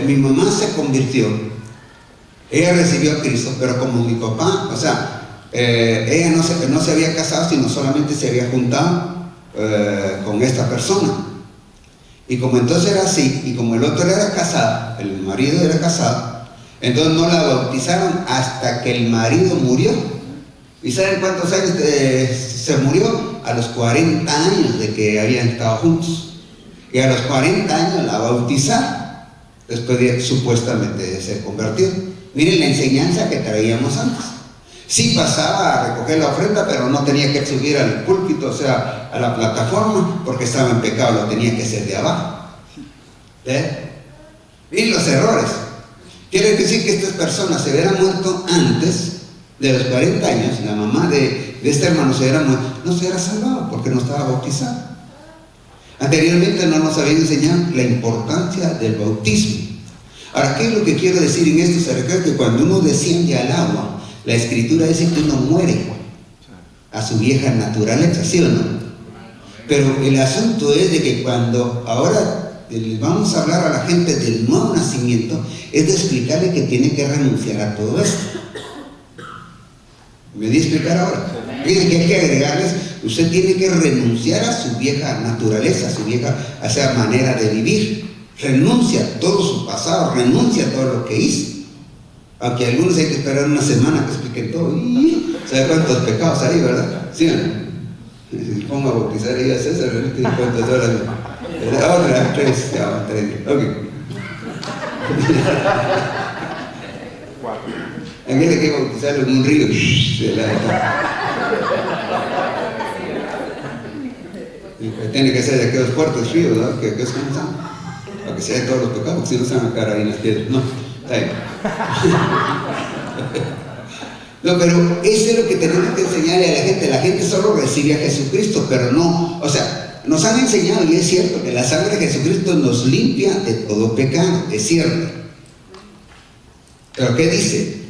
Mi mamá se convirtió, ella recibió a Cristo, pero como mi papá, o sea, ella no se había casado, sino solamente se había juntado con esta persona. Y como entonces era así, y como el otro era casado, el marido era casado, entonces no la bautizaron hasta que el marido murió. ¿Y saben cuántos años se murió? A los 40 años de que habían estado juntos. Y a los 40 años la bautizaron, después de supuestamente ser convertido. Miren la enseñanza que traíamos antes. Sí pasaba a recoger la ofrenda, pero no tenía que subir al púlpito, o sea, a la plataforma, porque estaba en pecado, lo tenía que hacer de abajo. Y los errores. Quiere decir que estas personas se hubieran muerto antes de los 40 años, la mamá de este hermano se hubiera muerto, no se hubiera salvado porque no estaba bautizado. Anteriormente no nos habían enseñado la importancia del bautismo. Ahora, ¿qué es lo que quiero decir en esto? Se recuerda que cuando uno desciende al agua, la Escritura dice que uno muere a su vieja naturaleza, ¿sí o no? Pero el asunto es de que cuando ahora les vamos a hablar a la gente del nuevo nacimiento, es de explicarle que tiene que renunciar a todo esto. ¿Me di a explicar ahora? Miren que hay que agregarles, usted tiene que renunciar a su vieja naturaleza, a su vieja manera de vivir. Renuncia a todo su pasado, renuncia a todo lo que hizo. Aunque algunos hay que esperar una semana que expliquen todo. ¿Sabe cuántos pecados hay, verdad? ¿Sí o no? Si pongo a bautizar ahí a César, ¿cuántas horas? Otra, tres. Ok. Aquí hay que bautizarlo en un río. Tiene que ser de aquellos fuertes ríos, ¿no? Que es cansado. Para que sea de todos los pecados, porque si no se van a quedar ahí en las piedras. No, está bien. No, pero eso es lo que tenemos que enseñarle a la gente. La gente solo recibe a Jesucristo, pero no, o sea, nos han enseñado, y es cierto, que la sangre de Jesucristo nos limpia de todo pecado, es cierto. Pero ¿qué dice?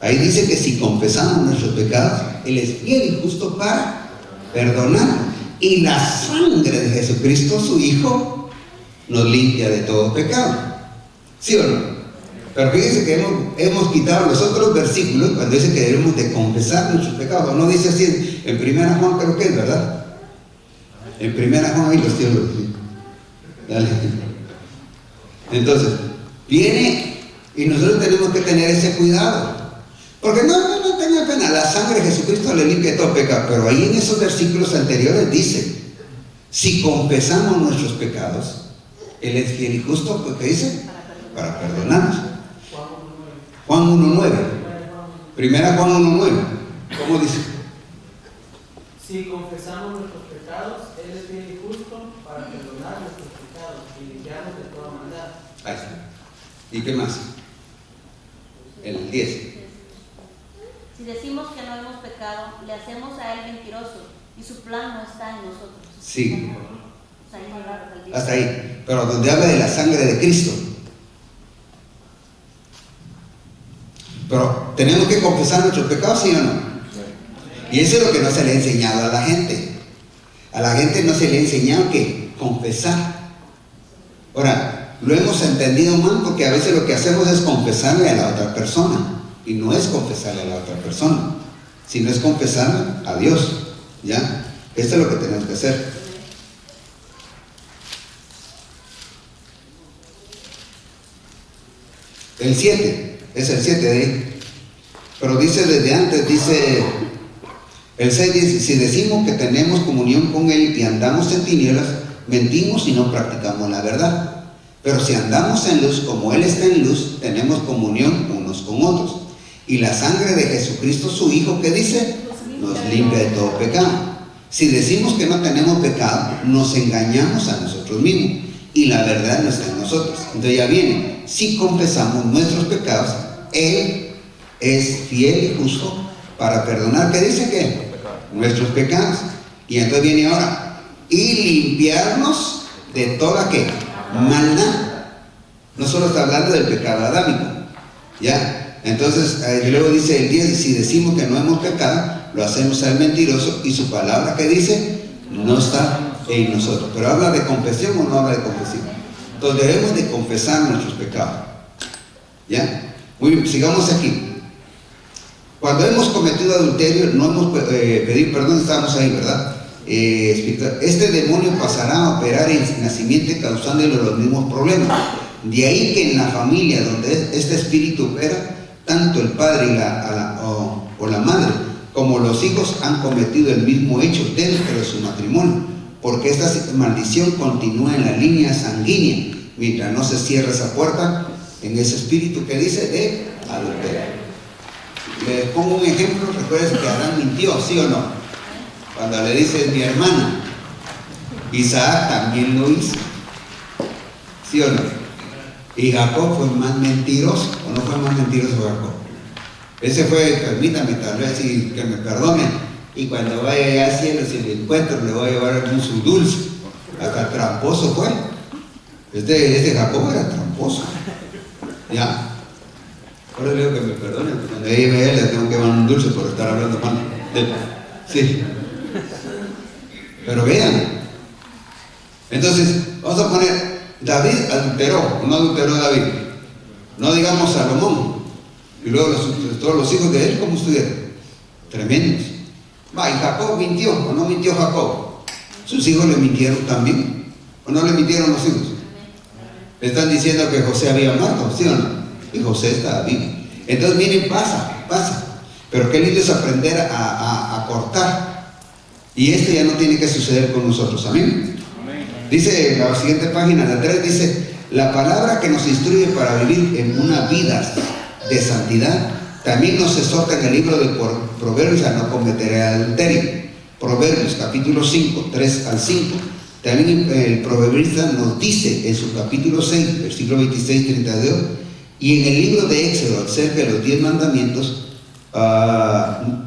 Ahí dice que si confesamos nuestros pecados, Él es fiel y justo para perdonar. Y la sangre de Jesucristo, su Hijo, nos limpia de todo pecado. ¿Sí o no? Pero fíjense que hemos quitado los otros versículos cuando dice que debemos de confesar nuestros pecados. No dice así en 1 Juan, creo que es, ¿verdad? En 1 Juan ahí los tiene. Dale. Entonces, viene y nosotros tenemos que tener ese cuidado. Porque no tenga pena, la sangre de Jesucristo le limpia de todo pecado. Pero ahí en esos versículos anteriores dice, si confesamos nuestros pecados, Él es fiel y justo, porque dice, para perdonarnos. Juan 1.9. 1 Juan 1.9. ¿Cómo dice? Si confesamos nuestros pecados, Él es fiel y justo para perdonar nuestros pecados y limpiarnos de toda maldad. Ahí está. ¿Y qué más? El 10. Si decimos que no hemos pecado, le hacemos a Él mentiroso y su plan no está en nosotros. Sí. Hasta ahí. Pero donde habla de la sangre de Cristo. Pero tenemos que confesar nuestros pecados, ¿sí o no? Y eso es lo que no se le ha enseñado a la gente. A la gente no se le ha enseñado que confesar. Ahora, lo hemos entendido mal porque a veces lo que hacemos es confesarle a la otra persona. Y no es confesarle a la otra persona, sino es confesarle a Dios. ¿Ya? Esto es lo que tenemos que hacer. El 7, es el 7 de ahí. Pero dice desde antes, dice el 6 dice, si decimos que tenemos comunión con Él y andamos en tinieblas, mentimos y no practicamos la verdad. Pero si andamos en luz, como Él está en luz, tenemos comunión unos con otros. Y la sangre de Jesucristo, su Hijo, ¿qué dice? Nos limpia de todo pecado. Si decimos que no tenemos pecado, nos engañamos a nosotros mismos. Y la verdad no está en nosotros. Entonces ya viene. Si confesamos nuestros pecados, Él es fiel y justo para perdonar. ¿Qué dice que? Nuestros pecados. Y entonces viene ahora. Y limpiarnos de toda ¿qué? Maldad. No solo está hablando del pecado adámico. ¿Ya? Entonces, luego dice el 10, si decimos que no hemos pecado, lo hacemos al mentiroso y su palabra que dice, no está en nosotros. Pero habla de confesión o no habla de confesión. Entonces debemos de confesar nuestros pecados. ¿Ya? Muy bien, sigamos aquí. Cuando hemos cometido adulterio, no hemos pedido perdón, estábamos ahí, ¿verdad? Este demonio pasará a operar en la simiente causándole los mismos problemas. De ahí que en la familia donde este espíritu opera, tanto el padre o la madre como los hijos han cometido el mismo hecho dentro de su matrimonio, porque esta maldición continúa en la línea sanguínea mientras no se cierra esa puerta en ese espíritu que dice de adulterio. Le pongo un ejemplo. Recuerden que Adán mintió, ¿sí o no? Cuando le dice mi hermana, Isaac también lo hizo, ¿sí o no? Y Jacob fue más mentiroso, ¿o no fue más mentiroso Jacob? Ese fue, permítame, tal vez sí, que me perdonen, y cuando vaya allá al cielo, si le encuentro, le voy a llevar un su dulce. Hasta tramposo fue. Este Jacob era tramposo, ¿ya? Ahora le digo que me perdonen, porque cuando ella ve a él, le tengo que llevar un dulce por estar hablando mal de él. Sí. Pero vean. Entonces, vamos a poner, David adulteró, o no adulteró David. No digamos Salomón. Y luego todos los hijos de él, ¿cómo estuvieron? Tremendos. Va, y Jacob mintió, ¿o no mintió Jacob? Sus hijos le mintieron también, ¿o no le mintieron los hijos? Le están diciendo que José había muerto, ¿sí o no? Y José estaba vivo. Entonces miren, pasa. Pero qué lindo es aprender a cortar. Y esto ya no tiene que suceder con nosotros. Amén. Dice la siguiente página, la 3, dice: la palabra que nos instruye para vivir en una vida de santidad también nos exhorta en el libro de Proverbios a no cometer adulterio. Proverbios capítulo 5, 3 al 5. También el proverbista nos dice en su capítulo 6, versículo 26, 32. Y en el libro de Éxodo, acerca de los 10 mandamientos,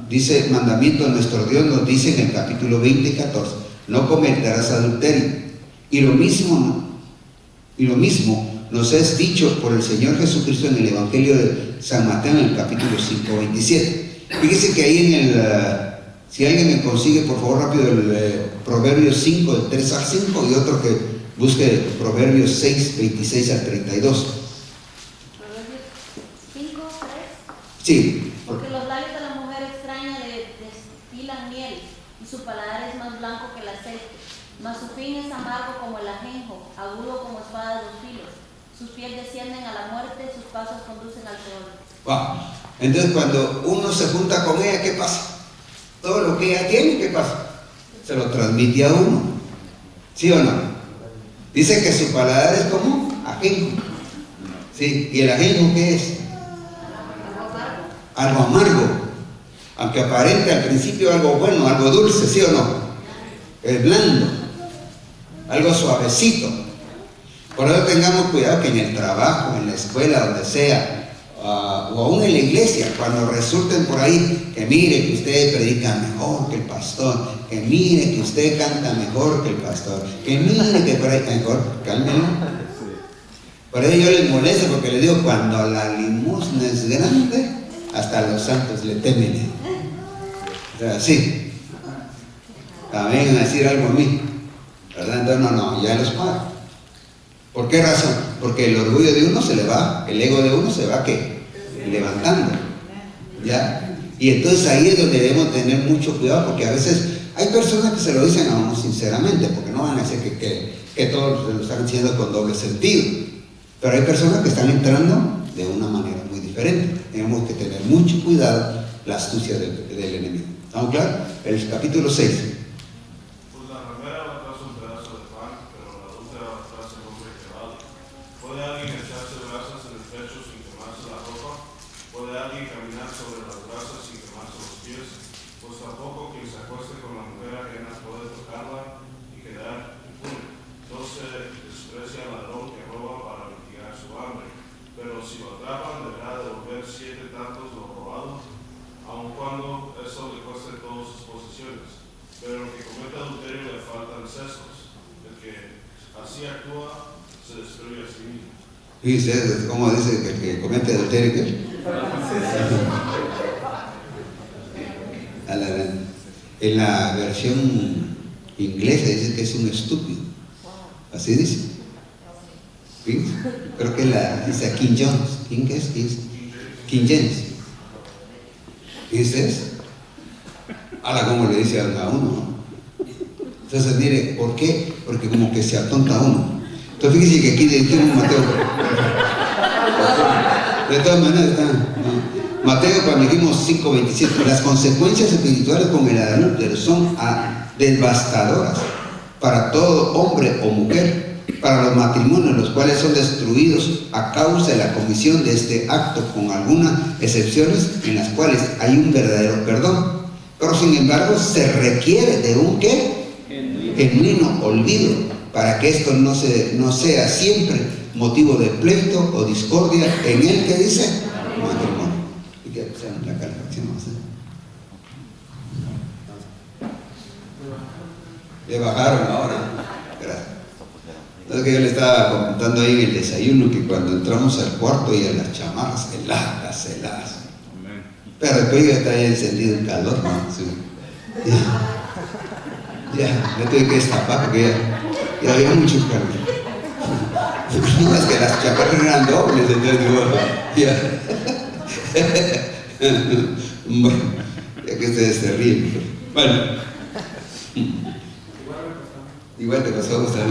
dice: mandamiento de nuestro Dios, nos dice en el capítulo 20 y 14: no cometerás adulterio. Y lo mismo nos es dicho por el Señor Jesucristo en el Evangelio de San Mateo, en el capítulo 5, 27. Fíjese que ahí si alguien me consigue por favor rápido el Proverbios 5, del 3 al 5, y otro que busque Proverbios 6, 26 al 32. Sí. Porque los labios de la mujer extraña destilan miel, y su paladar es más blanco que el aceite, mas su fin es amargo como el ajenjo, agudo como espada de 2 filos. Sus pies descienden a la muerte, sus pasos conducen al Seol. Wow. Entonces cuando uno se junta con ella, ¿qué pasa? Todo lo que ella tiene, ¿qué pasa? Se lo transmite a uno, ¿sí o no? Dice que su paladar es como ajenjo. ¿Sí? ¿Y el ajenjo qué es? Algo amargo, aunque aparente al principio algo bueno, algo dulce, ¿sí o no? Es blando, algo suavecito. Por eso tengamos cuidado que en el trabajo, en la escuela, donde sea, o aún en la iglesia, cuando resulten por ahí que mire que usted predica mejor que el pastor, que mire que usted canta mejor que el pastor, que mire que predica mejor, cálmenlo. Por eso yo les molesto, porque les digo: cuando la limosna es grande, hasta los santos le temen. O sea, sí. Vengan a decir algo a mí, ¿verdad? Entonces no, ya los paro. ¿Por qué razón? Porque el orgullo de uno se le va, el ego de uno se va, ¿qué? Levantando, ¿ya? Y entonces ahí es donde debemos tener mucho cuidado, porque a veces hay personas que se lo dicen a uno sinceramente, porque no van a decir que todos lo están diciendo con doble sentido, pero hay personas que están entrando de una manera muy diferente. Tenemos que tener mucho cuidado la astucia del enemigo. ¿Estamos claros? El capítulo 6. Pues la ramera va tras un pedazo de pan, pero la adúltera va tras el hombre que vale. ¿Puede alguien echarse brasas en el pecho sin quemarse la ropa? ¿Puede alguien caminar sobre las brasas sin quemarse los pies? Pues tampoco quien se acueste con la mujer ajena puede tocarla y quedar impune. No se desprecia al ladrón que roba para mitigar su hambre, pero si lo atrapan deberá devolver 7 tantos lo robado, aun cuando eso le cueste todas sus posesiones. Pero el que comete adulterio le faltan sesos. El que así actúa se destruye a sí mismo. Fíjense cómo dice que el que comete adulterio, ¿qué? En la versión inglesa dice que es un estúpido. Así dice. ¿Sí? Creo que dice King Jones. ¿King qué es? King James. ¿Ese es? Ahora, ¿cómo le dice a uno? Entonces, mire, ¿por qué? Porque como que se atonta uno. Entonces, fíjese que aquí dijimos Mateo. De todas maneras, está. Mateo, cuando dijimos 5:27, las consecuencias espirituales con el adulterio son devastadoras para todo hombre o mujer, para los matrimonios, los cuales son destruidos a causa de la comisión de este acto, con algunas excepciones en las cuales hay un verdadero perdón. Pero sin embargo, se requiere de un ¿qué? Genuino olvido, para que esto no sea siempre motivo de pleito o discordia en el que dice matrimonio. Y que sea la calefacción, ¿no? Le bajaron ahora. Gracias. Es que yo le estaba comentando ahí en el desayuno que cuando entramos al cuarto y a las chamarras heladas. Pero después ya está encendido el calor, ¿no? Sí. Ya, me tuve que destapar porque ya había mucho calor. No, es que las chamarras eran dobles, entonces digo, ya. Bueno, ya que ustedes se ríen. Bueno. Igual te pasó a gustar.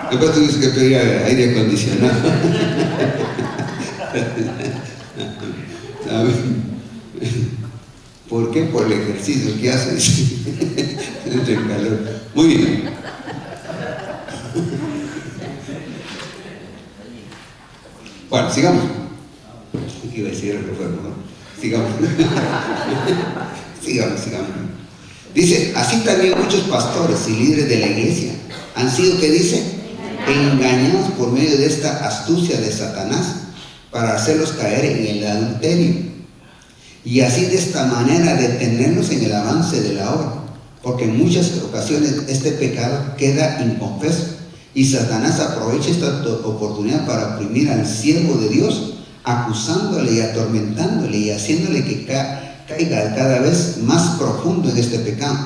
Después tuviste que pedir aire acondicionado. ¿Por qué? Por el ejercicio que haces entre el calor. Muy bien. Bueno, sigamos. ¿Qué iba a decir el refuerzo? Sigamos. Sigamos. Dice, así también muchos pastores y líderes de la iglesia han sido, ¿qué dice? Engañados por medio de esta astucia de Satanás para hacerlos caer en el adulterio. Y así de esta manera detenernos en el avance de la obra. Porque en muchas ocasiones este pecado queda inconfeso. Y Satanás aprovecha esta oportunidad para oprimir al siervo de Dios, acusándole y atormentándole y haciéndole que caiga cada vez más profundo en este pecado.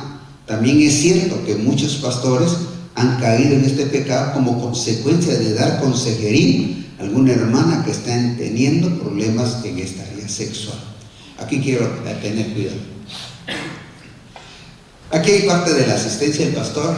También es cierto que muchos pastores han caído en este pecado como consecuencia de dar consejería a alguna hermana que está teniendo problemas en esta área sexual. Aquí quiero tener cuidado. Aquí hay parte de la asistencia del pastor